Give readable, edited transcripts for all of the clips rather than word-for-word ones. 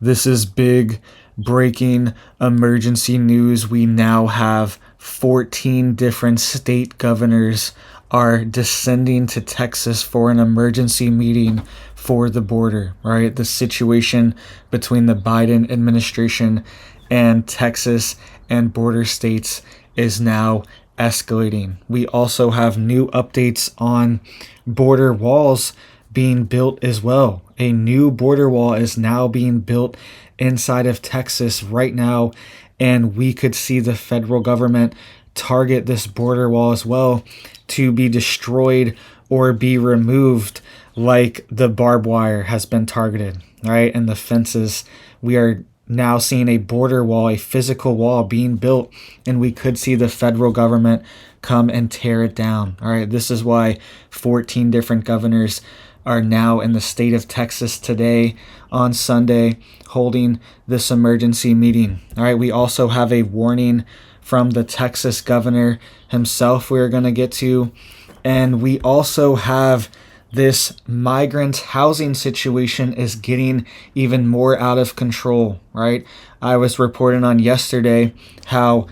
This is big breaking emergency news. We now have 14 different state governors are descending to Texas for an emergency meeting for the border, right? The situation between the Biden administration and Texas and border states is now escalating. We also have new updates on border walls being built as well. A new border wall is now being built inside of Texas right now, and we could see the federal government target this border wall as well to be destroyed or be removed, like the barbed wire has been targeted, right? And the fences. We are now seeing a border wall, a physical wall being built, and we could see the federal government come and tear it down. All right, this is why 14 different governors are now in the state of Texas today on Sunday holding this emergency meeting. All right, we also have a warning from the Texas governor himself we're going to get to. And we also have this migrant housing situation is getting even more out of control, right? I was reporting on yesterday how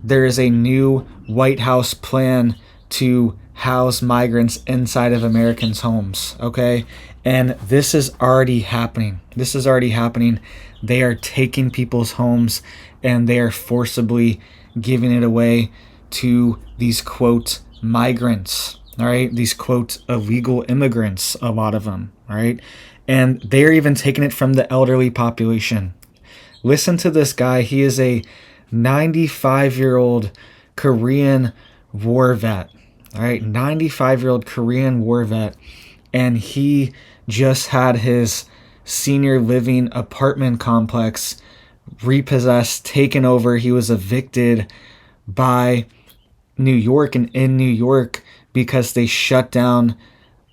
there is a new White House plan to house migrants inside of Americans' homes, okay? And this is already happening. This is already happening. They are taking people's homes and they are forcibly giving it away to these, quote, migrants, all right? These, quote, illegal immigrants, a lot of them, all right? And they're even taking it from the elderly population. Listen to this guy. He is a 95-year-old Korean war vet. All right, 95-year-old Korean war vet, and he just had his senior living apartment complex repossessed, taken over. He was evicted by New York and in New York because they shut down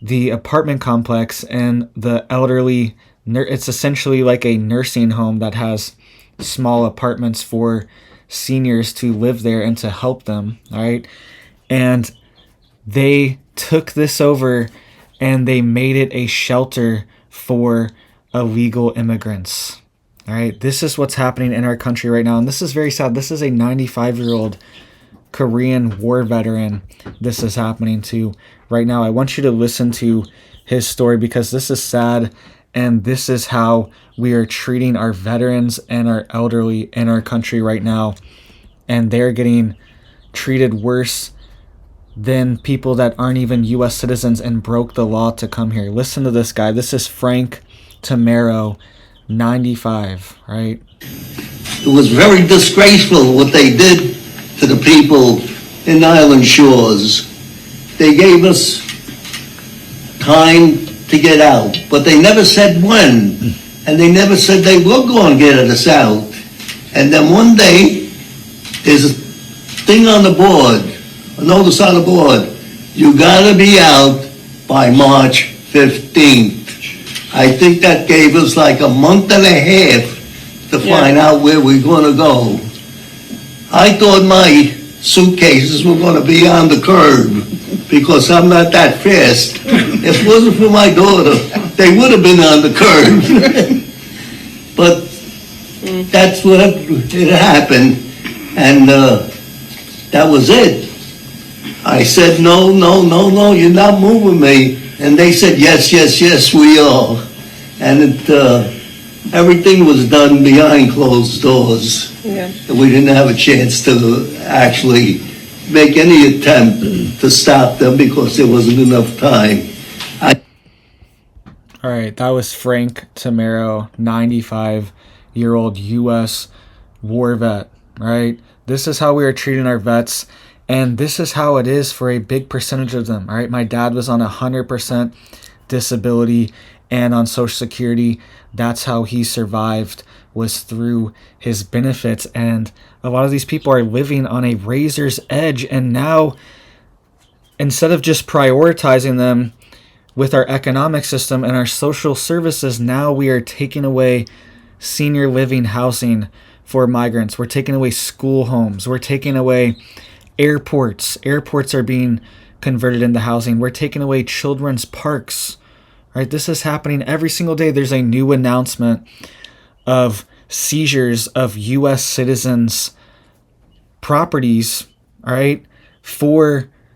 the apartment complex and the elderly. It's essentially like a nursing home that has small apartments for seniors to live there and to help them. All right, and they took this over and they made it a shelter for illegal immigrants. All right, this is what's happening in our country right now. And this is very sad. This is a 95-year-old Korean war veteran this is happening to right now. I want you to listen to his story because this is sad. And this is how we are treating our veterans and our elderly in our country right now. And they're getting treated worse than people that aren't even U.S. citizens and broke the law to come here. Listen to this guy. This is Frank Tamaro, 95, right? It was very disgraceful what they did to the people in Island Shores. They gave us time to get out, but they never said when, and they never said they were going to get us out. And then one day, there's a thing on the board, a notice on the board, you gotta be out by March 15th. I think that gave us like a month and a half to find out where we're gonna go. I thought my suitcases were gonna be on the curb because I'm not that fast. If it wasn't for my daughter, they would have been on the curb. But that's what it happened, and that was it. I said, no, you're not moving me. And they said, yes, we are. And everything was done behind closed doors. Yeah. And we didn't have a chance to actually make any attempt to stop them because there wasn't enough time. All right, that was Frank Tamaro, 95-year-old U.S. war vet, right? This is how we are treating our vets. And this is how it is for a big percentage of them, all right? My dad was on 100% disability and on Social Security. That's how he survived, was through his benefits. And a lot of these people are living on a razor's edge. And now, instead of just prioritizing them with our economic system and our social services, now we are taking away senior living housing for migrants. We're taking away school homes. We're taking away airports. Airports are being converted into housing. We're taking away children's parks. Right? This is happening every single day. There's a new announcement of seizures of U.S. citizens' properties, all right,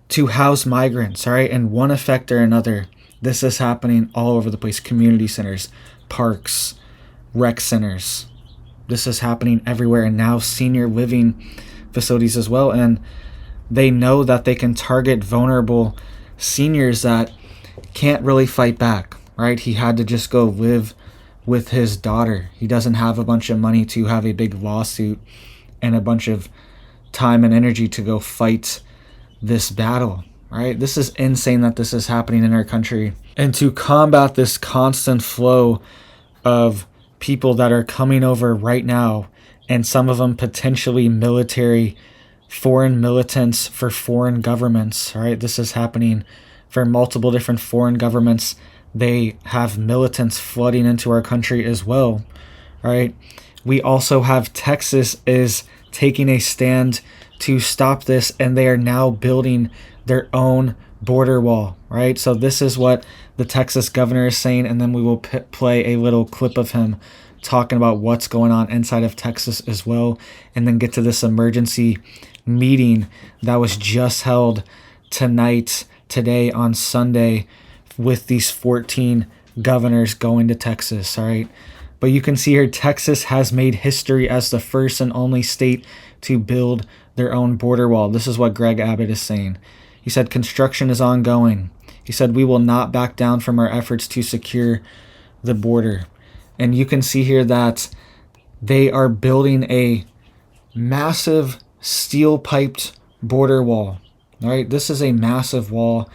to house migrants, all right, in one effect or another. This is happening all over the place. Community centers, parks, rec centers. This is happening everywhere, and now senior living facilities as well. And they know that they can target vulnerable seniors that can't really fight back, right? He had to just go live with his daughter. He doesn't have a bunch of money to have a big lawsuit and a bunch of time and energy to go fight this battle, right? This is insane that this is happening in our country. And to combat this constant flow of people that are coming over right now, and some of them potentially military, foreign militants for foreign governments, right? This is happening for multiple different foreign governments. They have militants flooding into our country as well, right? We also have Texas is taking a stand to stop this, and they are now building their own border wall, right? So this is what the Texas governor is saying, and then we will play a little clip of him talking about what's going on inside of Texas as well, and then get to this emergency meeting that was just held today on Sunday, with these 14 governors going to Texas, all right? But you can see here, Texas has made history as the first and only state to build their own border wall. This is what Greg Abbot is saying. He said, construction is ongoing. He said, we will not back down from our efforts to secure the border. And you can see here that they are building a massive steel-piped border wall. All right, this is a massive wall,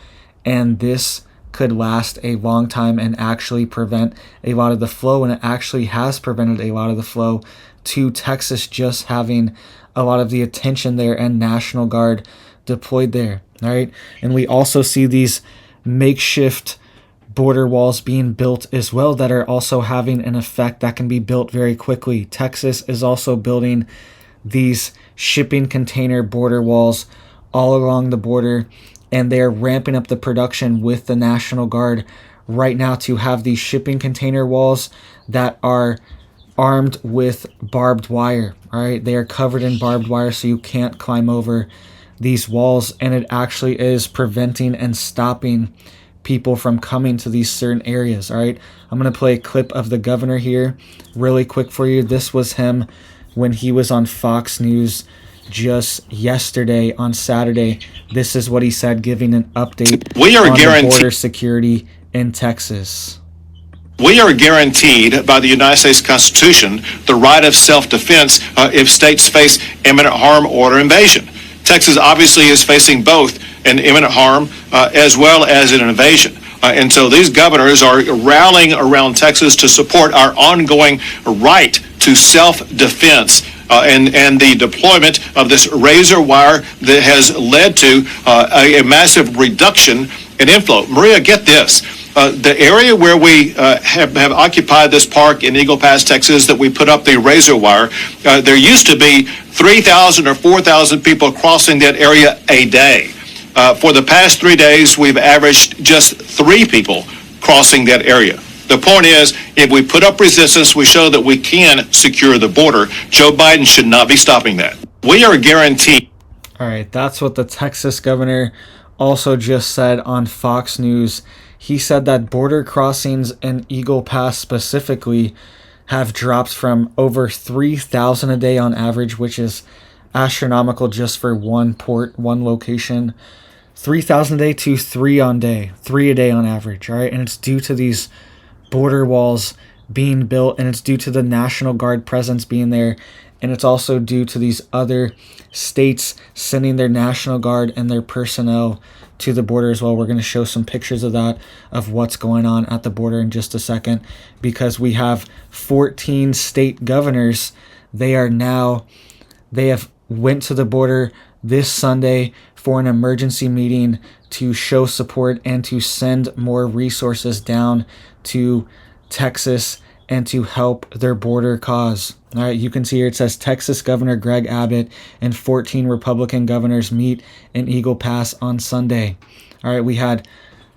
and this could last a long time and actually prevent a lot of the flow, and it actually has prevented a lot of the flow to Texas just having a lot of the attention there and National Guard deployed there, all right? And we also see these makeshift border walls being built as well that are also having an effect that can be built very quickly. Texas is also building these shipping container border walls all along the border, and they're ramping up the production with the National Guard right now to have these shipping container walls that are armed with barbed wire. All right, they are covered in barbed wire so you can't climb over these walls, and it actually is preventing and stopping people from coming to these certain areas. All right, I'm going to play a clip of the governor here really quick for you. This was him when he was on Fox News just yesterday on Saturday. This is what he said, giving an update on the border security in Texas. We are guaranteed by the United States Constitution the right of self-defense if states face imminent harm or invasion. Texas obviously is facing both an imminent harm as well as an invasion. And so these governors are rallying around Texas to support our ongoing right to self-defense and the deployment of this razor wire that has led to a massive reduction in inflow. Maria, get this. The area where we have occupied this park in Eagle Pass, Texas, that we put up the razor wire, there used to be 3,000 or 4,000 people crossing that area a day. For the past 3 days, we've averaged just 3 people crossing that area. The point is, if we put up resistance, we show that we can secure the border. Joe Biden should not be stopping that. We are guaranteed. All right, that's what the Texas governor also just said on Fox News. He said that border crossings in Eagle Pass specifically have dropped from over 3,000 a day on average, which is astronomical just for one port, one location. 3,000 a day to 3 a day on average, all right? And it's due to these border walls being built, and it's due to the National Guard presence being there, and it's also due to these other states sending their National Guard and their personnel to the border as well. We're going to show some pictures of that, of what's going on at the border in just a second, because we have 14 state governors. They have went to the border this Sunday for an emergency meeting to show support and to send more resources down to Texas and to help their border cause. All right, you can see here it says Texas Governor Greg Abbot and 14 Republican governors meet in Eagle Pass on Sunday. All right, we had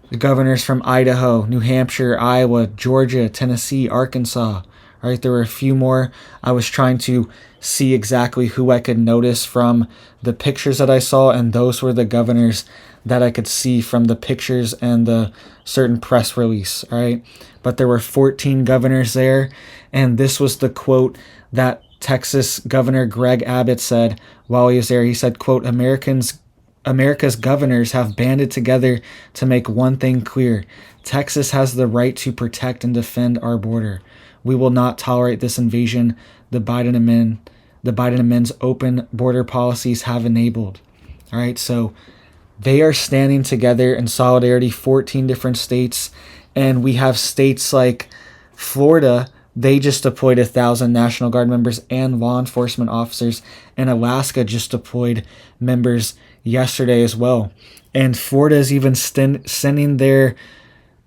the governors from Idaho, New Hampshire, Iowa, Georgia, Tennessee, Arkansas. All All right, there were a few more. I was trying to see exactly who I could notice from the pictures that I saw, and those were the governors that I could see from the pictures and the certain press release. All right, but there were 14 governors there, and this was the quote that Texas Governor Greg Abbot said while he was there. He said, quote, America's governors have banded together to make one thing clear. Texas has the right to protect and defend our border. We will not tolerate this invasion the Biden admin's open border policies have enabled. All right, so they are standing together in solidarity, 14 different states, and we have states like Florida. They just deployed 1,000 National Guard members and law enforcement officers, and Alaska just deployed members yesterday as well. And Florida is even sending their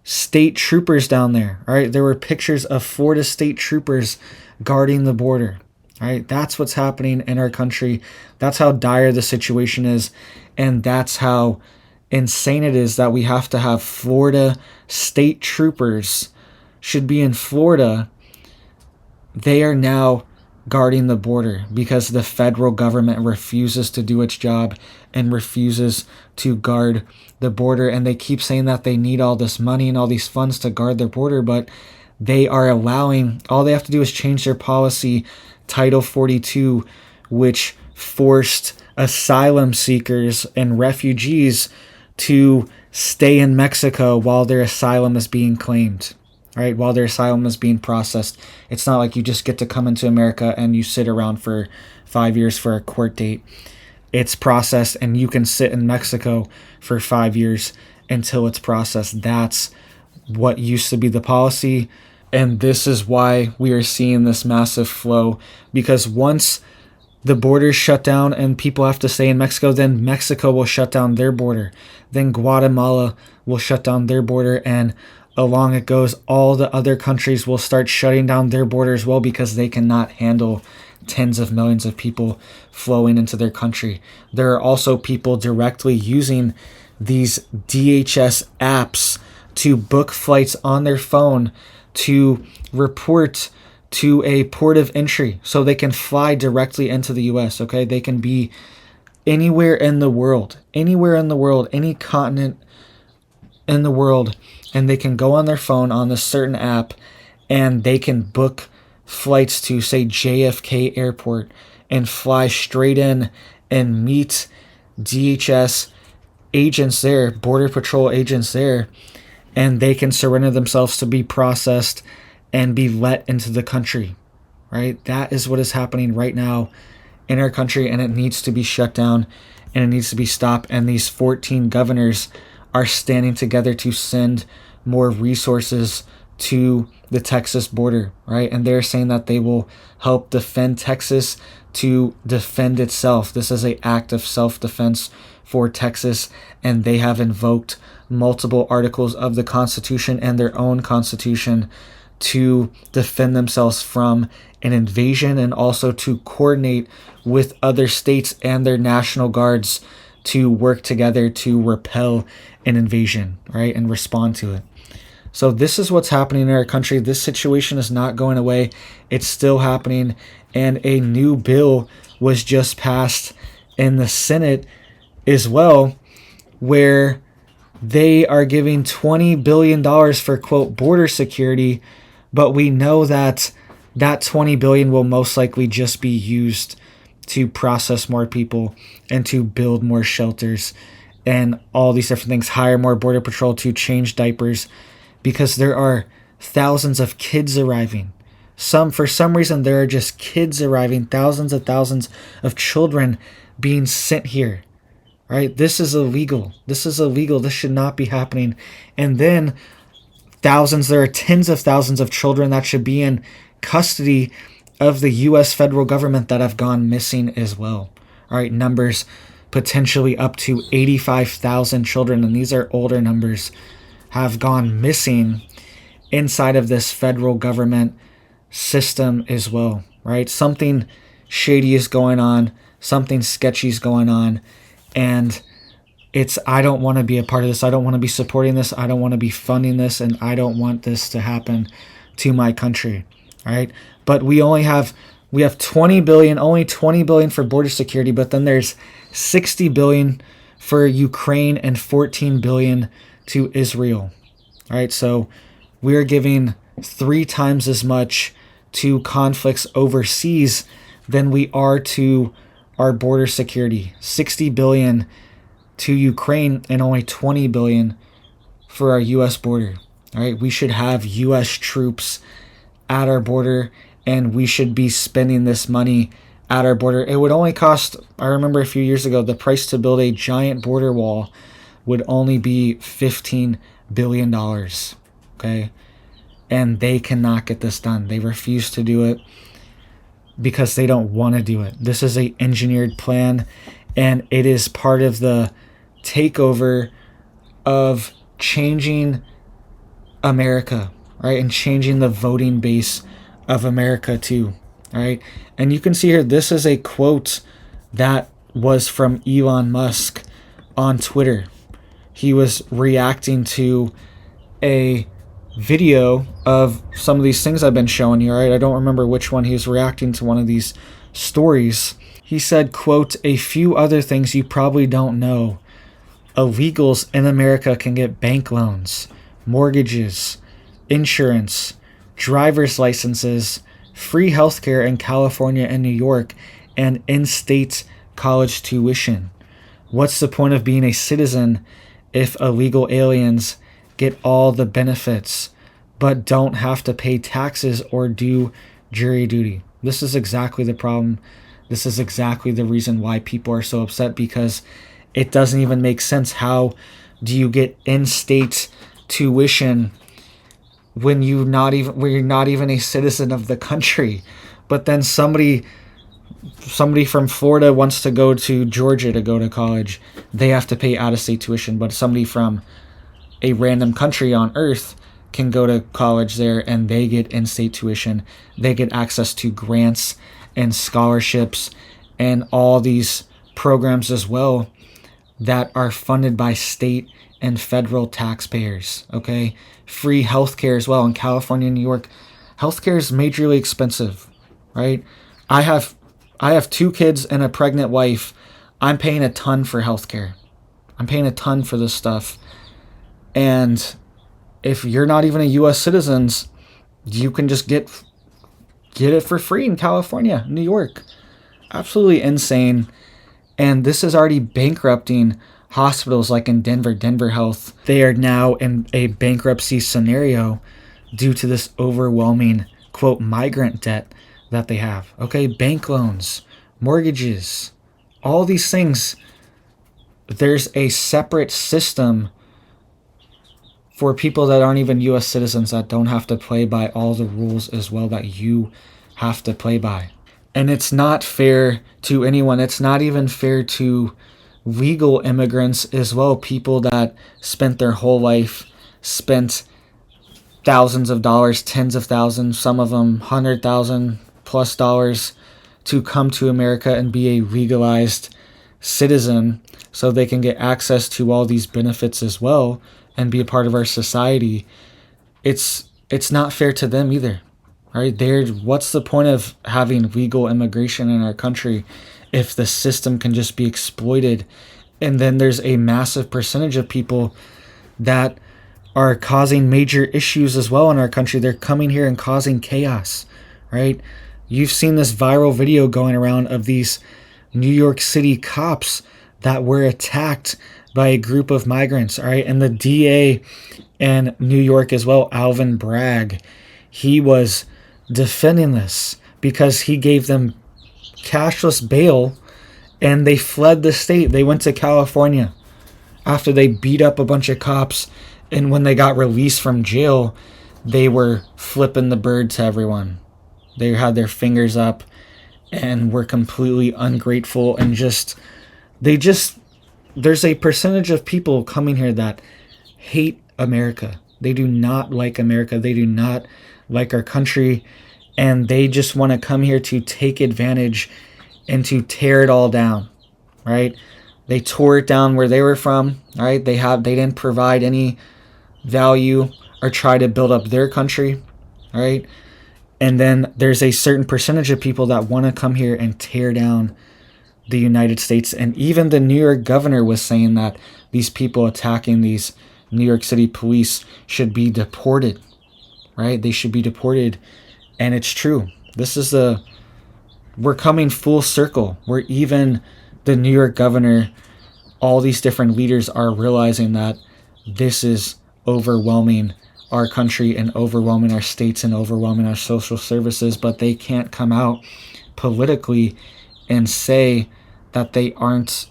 state troopers down there. All right, there were pictures of Florida state troopers guarding the border. All right, that's what's happening in our country. That's how dire the situation is, and that's how insane it is that we have to have Florida state troopers should be in Florida. They are now guarding the border because the federal government refuses to do its job and refuses to guard the border. And they keep saying that they need all this money and all these funds to guard their border, but they are allowing, all they have to do is change their policy, Title 42, which forced asylum seekers and refugees to stay in Mexico while their asylum is being claimed. Right, while their asylum is being processed. It's not like you just get to come into America and you sit around for 5 years for a court date. It's processed and you can sit in Mexico for 5 years until it's processed. That's what used to be the policy. And this is why we are seeing this massive flow, because once the borders shut down and people have to stay in Mexico, then Mexico will shut down their border. Then Guatemala will shut down their border, and along it goes, all the other countries will start shutting down their borders as well, because they cannot handle tens of millions of people flowing into their country. There are also people directly using these DHS apps to book flights on their phone to report to a port of entry so they can fly directly into the US, okay? They can be anywhere in the world, any continent in the world, and they can go on their phone on this certain app and they can book flights to, say, JFK Airport and fly straight in and meet DHS agents there, Border Patrol agents there, and they can surrender themselves to be processed and be let into the country, right? That is what is happening right now in our country, and it needs to be shut down and it needs to be stopped. And these 14 governors are standing together to send more resources to the Texas border, right? And they're saying that they will help defend Texas to defend itself. This is an act of self-defense for Texas, and they have invoked multiple articles of the Constitution and their own Constitution to defend themselves from an invasion, and also to coordinate with other states and their National Guards to work together to repel an invasion, right, and respond to it. So this is what's happening in our country. This situation is not going away. It's still happening, and a new bill was just passed in the Senate as well, where they are giving $20 billion for, quote, border security, but we know that that $20 billion will most likely just be used to process more people and to build more shelters and all these different things, hire more Border Patrol to change diapers, because there are thousands of kids arriving. For some reason, there are just kids arriving, thousands of children being sent here, right? This is illegal. This should not be happening. And then there are tens of thousands of children that should be in custody of the U.S. federal government that have gone missing as well. All right, numbers potentially up to 85,000 children, and these are older numbers, have gone missing inside of this federal government system as well, right? Something shady is going on, something sketchy is going on, and I don't want to be a part of this. I don't want to be supporting this. I don't want to be funding this, and I don't want this to happen to my country. All right. But we have 20 billion, only 20 billion for border security, but then there's 60 billion for Ukraine and 14 billion to Israel. All right. So we are giving 3 times as much to conflicts overseas than we are to our border security. 60 billion to Ukraine and only 20 billion for our US border. All right, we should have US troops at our border, and we should be spending this money at our border. It would only cost, I remember a few years ago, the price to build a giant border wall would only be $15 billion. Okay? And they cannot get this done. They refuse to do it because they don't want to do it. This is an engineered plan, and it is part of the takeover of changing America, right? And changing the voting base of America too, right? And you can see here, this is a quote that was from Elon Musk on Twitter. He was reacting to a video of some of these things I've been showing you, right? I don't remember which one. He was reacting to one of these stories. He said, quote, "A few other things you probably don't know. Illegals in America can get bank loans, mortgages, insurance, driver's licenses, free healthcare in California and New York, and in-state college tuition. What's the point of being a citizen if illegal aliens get all the benefits but don't have to pay taxes or do jury duty?" This is exactly the problem. This is exactly the reason why people are so upset, because it doesn't even make sense. How do you get in-state tuition when you're not even a citizen of the country? But then somebody from Florida wants to go to Georgia to go to college. They have to pay out-of-state tuition, but somebody from a random country on earth can go to college there and they get in-state tuition. They get access to grants and scholarships and all these programs as well that are funded by state and federal taxpayers. Okay, free healthcare as well in California and New York. Healthcare is majorly expensive, right? I have 2 kids and a pregnant wife. I'm paying a ton for healthcare. I'm paying a ton for this stuff. And if you're not even a U.S. citizen, you can just get it for free in California, New York. Absolutely insane. And this is already bankrupting hospitals like in Denver Health. They are now in a bankruptcy scenario due to this overwhelming, quote, migrant debt that they have. Okay, bank loans, mortgages, all these things. There's a separate system for people that aren't even U.S. citizens that don't have to play by all the rules as well that you have to play by. And it's not fair to anyone. It's not even fair to legal immigrants as well, people that spent their whole life, spent thousands of dollars, tens of thousands, some of them $100,000+ to come to America and be a legalized citizen so they can get access to all these benefits as well and be a part of our society. It's not fair to them either. Right? What's the point of having legal immigration in our country if the system can just be exploited? And then there's a massive percentage of people that are causing major issues as well in our country. They're coming here and causing chaos, right? You've seen this viral video going around of these New York City cops that were attacked by a group of migrants, all right? And the DA in New York as well, Alvin Bragg, he was defending this because he gave them cashless bail and they fled the state. They went to California after they beat up a bunch of cops, and when they got released from jail, they were flipping the bird to everyone. They had their fingers up and were completely ungrateful and there's a percentage of people coming here that hate America. They do not like America. They do not like our country, and they just want to come here to take advantage and to tear it all down, right? They tore it down where they were from, right? They didn't provide any value or try to build up their country, right? And then there's a certain percentage of people that want to come here and tear down the United States. And even the New York governor was saying that these people attacking these New York City police should be deported, right? They should be deported. And it's true. We're coming full circle, where even the New York governor, all these different leaders are realizing that this is overwhelming our country and overwhelming our states and overwhelming our social services, but they can't come out politically and say that they aren't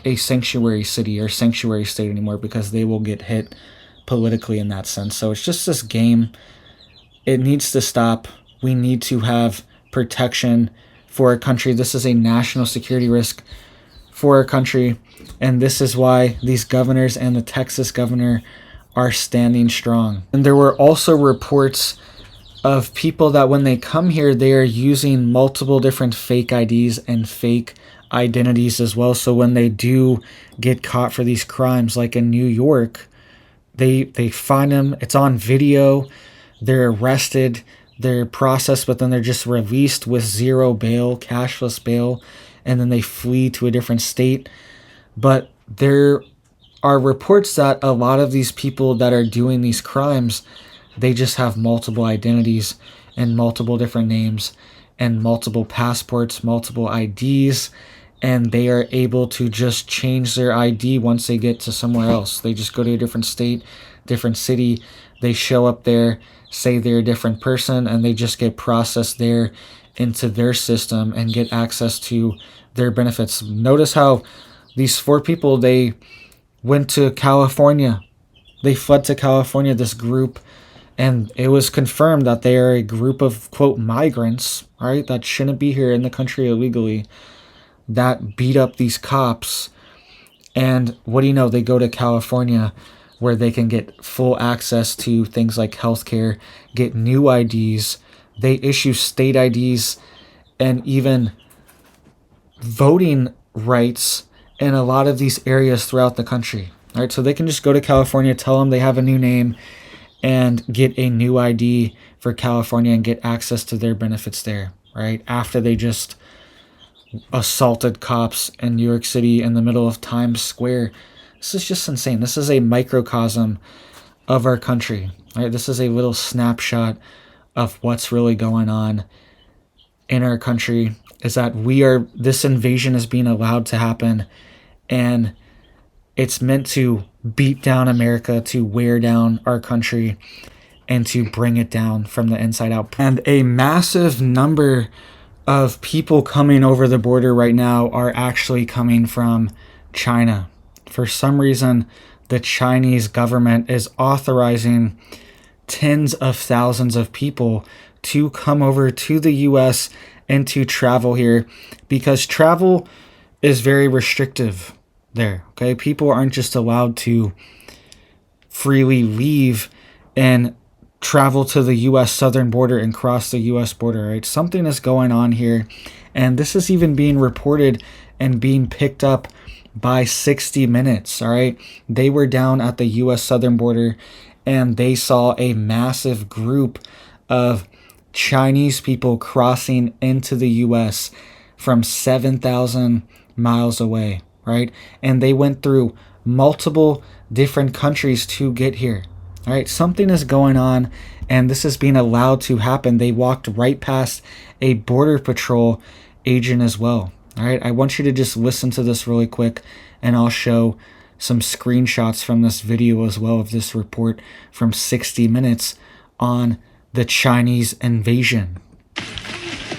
a sanctuary city or sanctuary state anymore, because they will get hit politically in that sense. So it's just this game. It needs to stop. We need to have protection for our country. This is a national security risk for our country, and this is why these governors and the Texas governor are standing strong. And there were also reports of people that when they come here, they are using multiple different fake IDs and fake identities as well. So when they do get caught for these crimes, like in New York, they find them, it's on video, they're arrested, they're processed, but then they're just released with zero bail, cashless bail, and then they flee to a different state. But there are reports that a lot of these people that are doing these crimes, they just have multiple identities and multiple different names and multiple passports, multiple IDs, and they are able to just change their ID once they get to somewhere else. They just go to a different state, different city, they show up there, say they're a different person, and they just get processed there into their system and get access to their benefits. Notice how these 4 people, they went to California. They fled to California, this group, and it was confirmed that they are a group of, quote, migrants, right, that shouldn't be here in the country illegally, that beat up these cops. And what do you know? They go to California, where they can get full access to things like healthcare, get new IDs. They issue state IDs and even voting rights in a lot of these areas throughout the country. All right, so they can just go to California, tell them they have a new name, and get a new ID for California and get access to their benefits there, right? After they just assaulted cops in New York City in the middle of Times Square. This is just insane. This is a microcosm of our country, right? This is a little snapshot of what's really going on in our country, is that this invasion is being allowed to happen, and it's meant to beat down America, to wear down our country, and to bring it down from the inside out. And a massive number of people coming over the border right now are actually coming from China. For some reason, the Chinese government is authorizing tens of thousands of people to come over to the U.S. and to travel here, because travel is very restrictive there, okay? People aren't just allowed to freely leave and travel to the U.S. southern border and cross the U.S. border, right? Something is going on here, and this is even being reported and being picked up by 60 Minutes, all right? They were down at the U.S. southern border, and they saw a massive group of Chinese people crossing into the U.S. from 7,000 miles away, right? And they went through multiple different countries to get here. All right, something is going on, and this is being allowed to happen. They walked right past a Border Patrol agent as well. All right, I want you to just listen to this really quick, and I'll show some screenshots from this video as well of this report from 60 Minutes on the Chinese invasion.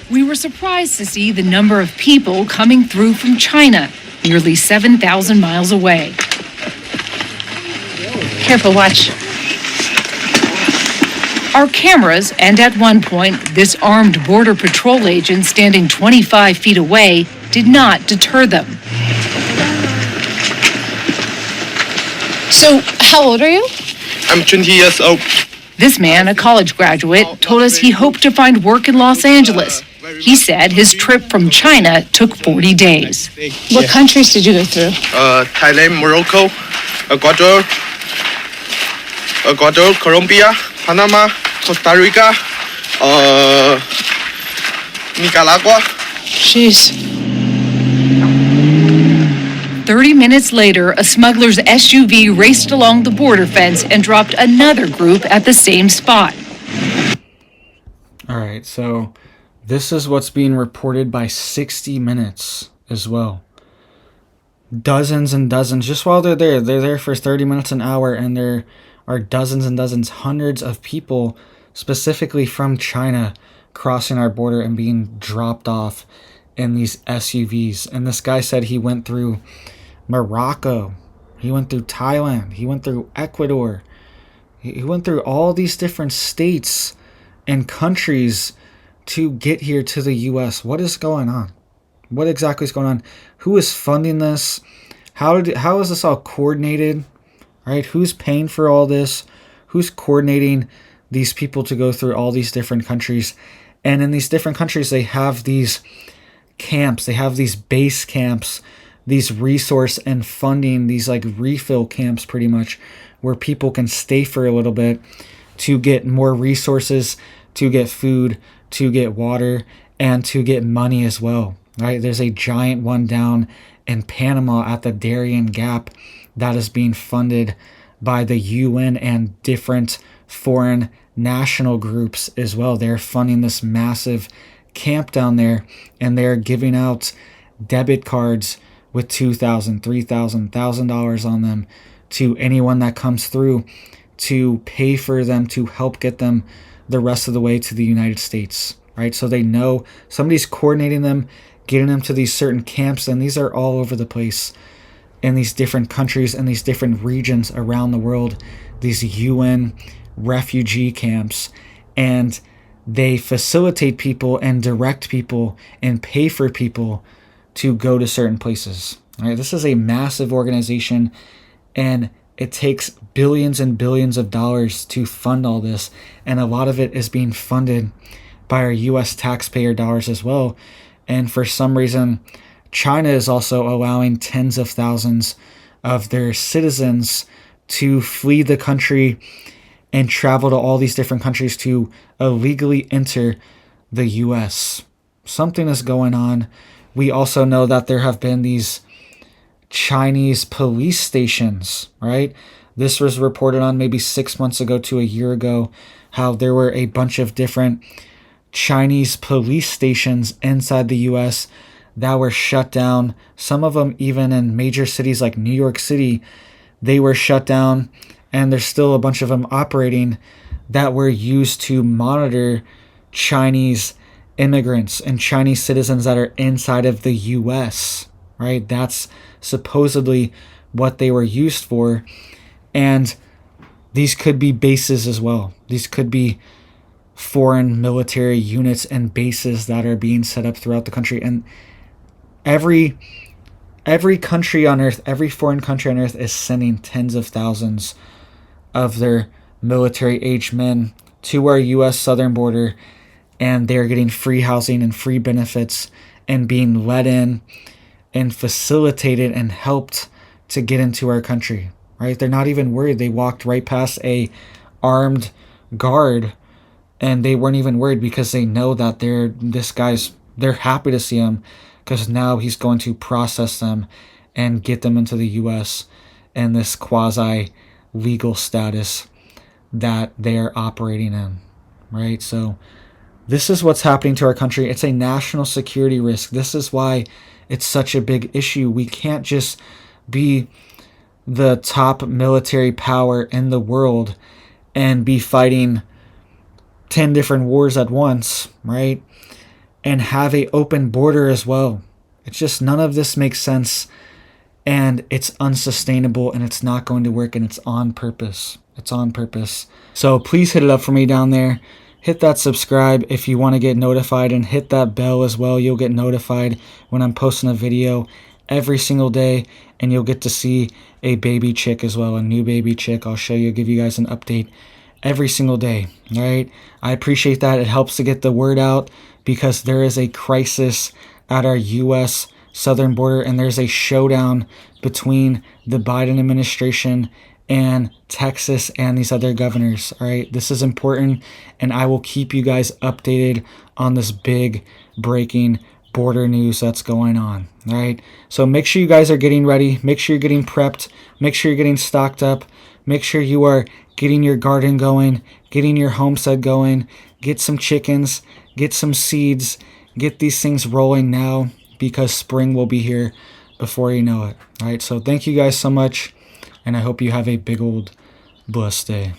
We were surprised to see the number of people coming through from China, nearly 7,000 miles away. Careful, watch. Our cameras, and at one point, this armed Border Patrol agent standing 25 feet away, did not deter them. So, how old are you? I'm 20 years old. This man, a college graduate, told us he hoped to find work in Los Angeles. He said his trip from China took 40 days. What countries did you go through? Thailand, Morocco, Ecuador, Colombia, Panama, Costa Rica, Nicaragua. Jeez. 30 minutes later, a smuggler's SUV raced along the border fence and dropped another group at the same spot. All right, so this is what's being reported by 60 Minutes as well. Dozens and dozens, just while they're there for 30 minutes, an hour, and there are dozens and dozens, hundreds of people, specifically from China, crossing our border and being dropped off in these SUVs. And this guy said he went through Morocco, he went through Thailand, he went through Ecuador, he went through all these different states and countries to get here to the US. What is going on? What exactly is going on? Who is funding this? How is this all coordinated? Right? Who's paying for all this? Who's coordinating these people to go through all these different countries? And in these different countries, they have these camps, they have these base camps, these resource and funding, these like refill camps pretty much, where people can stay for a little bit to get more resources, to get food, to get water, and to get money as well. Right? There's a giant one down in Panama at the Darien Gap that is being funded by the UN and different foreign national groups as well. They're funding this massive camp down there, and they're giving out debit cards with $2,000, $3,000, $1,000 on them to anyone that comes through to pay for them, to help get them the rest of the way to the United States, right? So they know somebody's coordinating them, getting them to these certain camps, and these are all over the place in these different countries and these different regions around the world, these UN refugee camps, and they facilitate people and direct people and pay for people to go to certain places. All right, this is a massive organization, and it takes billions and billions of dollars to fund all this, and a lot of it is being funded by our US taxpayer dollars as well. And for some reason, China is also allowing tens of thousands of their citizens to flee the country and travel to all these different countries to illegally enter the US. Something is going on. We also know that there have been these Chinese police stations, right? This was reported on maybe 6 months ago to a year ago, how there were a bunch of different Chinese police stations inside the US that were shut down. Some of them even in major cities like New York City, they were shut down, and there's still a bunch of them operating that were used to monitor Chinese immigrants and Chinese citizens that are inside of the US, right? That's supposedly what they were used for. And these could be bases as well. These could be foreign military units and bases that are being set up throughout the country. And every country on earth, every foreign country on earth is sending tens of thousands of their military-aged men to our U.S. southern border, and they're getting free housing and free benefits and being let in and facilitated and helped to get into our country, right? They're not even worried. They walked right past a armed guard, and they weren't even worried because they know that they're happy to see him, because now he's going to process them and get them into the U.S. and this quasi-legal status that they're operating in, right? So this is what's happening to our country. It's a national security risk. This is why it's such a big issue. We can't just be the top military power in the world and be fighting 10 different wars at once, right? And have a open border as well. It's just, none of this makes sense, and it's unsustainable, and it's not going to work, and it's on purpose. It's on purpose. So please hit it up for me down there. Hit that subscribe if you want to get notified, and hit that bell as well. You'll get notified when I'm posting a video every single day, and you'll get to see a baby chick as well, a new baby chick. I'll show you, give you guys an update every single day. All right, I appreciate that. It helps to get the word out, because there is a crisis at our U.S. southern border, and there's a showdown between the Biden administration and Texas and these other governors. All right, this is important, and I will keep you guys updated on this big breaking border news that's going on. All right, so make sure you guys are getting ready, make sure you're getting prepped, make sure you're getting stocked up, make sure you are getting your garden going, getting your homestead going, get some chickens, get some seeds, get these things rolling now, because spring will be here before you know it. All right, so thank you guys so much, and I hope you have a big old blessed day.